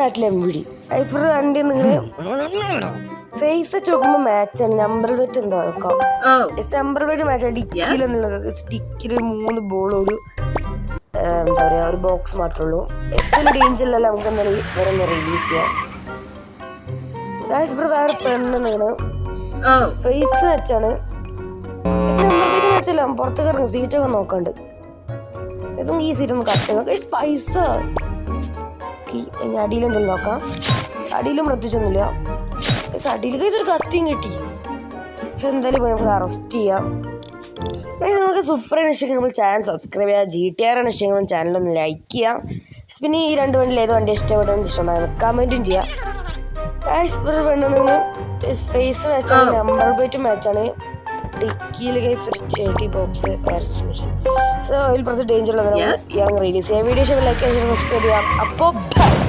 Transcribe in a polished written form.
നാട്ടിലെ MVD ഐസ്ഫർ എൻ്റെ നിങ്ങൾ ഫേസ് വെച്ച് നോക്കുമ്പോൾ മാച്ചാണ്. നമ്പർ വെച്ച് എന്താ നോക്കാം. നമ്പർ വെച്ച് മാച്ചാണ്. ഡിക്കിയിൽ 3 ബോൾ ഒരു എന്താ പറയുക ഒരു ബോക്സ് മാത്രമേ ഉള്ളൂ. എസ്റ്റിൽ ഡേഞ്ചറിലല്ല നമുക്ക് എന്തായാലും വേറെ റിലീസ് ചെയ്യാം. ഐസ്ഫർ വേറെ പെണ്ണെന്നാണ് ഫേസ് വെച്ചാണ്. നമ്പർ വെച്ച് വെച്ചല്ല പുറത്തേക്ക് ഇറങ്ങും. സീറ്റൊക്കെ നോക്കാണ്ട് ഈ സീറ്റ് ഒന്ന് കട്ട് നോക്കാം. പൈസ അടിയിൽ എന്തെങ്കിലും നോക്കാം. അടിയിലും പ്രത്യേകിച്ചൊന്നുമില്ല. അടിയിൽ ഒരു കത്തിയും കിട്ടി. എന്തായാലും പോയി നമുക്ക് അറസ്റ്റ് ചെയ്യാം. നിങ്ങൾക്ക് സൂപ്പറാണ് ഇഷ്ടമെങ്കിൽ നമ്മൾ ചാനൽ സബ്സ്ക്രൈബ് ചെയ്യുക. GTR ആണ് ഇഷ്ടമെങ്കിൽ ചാനലൊന്ന് ലൈക്ക് ചെയ്യാം. പിന്നെ ഈ 2 വണ്ടിയിൽ ഏത് വണ്ടി ഇഷ്ടപ്പെട്ടെന്ന് ഇഷ്ടമായിരുന്നു കമൻറ്റും ചെയ്യാം. പെണ്ണെന്ന് ഫേസ് മാച്ചാണ്. നമ്പർ പ്ലേറ്റ് മാച്ചാണ്. ഡിക്കിയിൽ ഒരു ചെടി ബോക്സ് ഫയർ എക്സ്റ്റിംഗ്വിഷർ. സോ അതിൽ പ്രസ് ഡേഞ്ചർ ഉള്ളതാണ് റിലീസ് ചെയ്യാം. വീഡിയോ ലൈക്ക് ചെയ്യാൻ സബ്സ്ക്രൈബ് ചെയ്യാം. അപ്പോൾ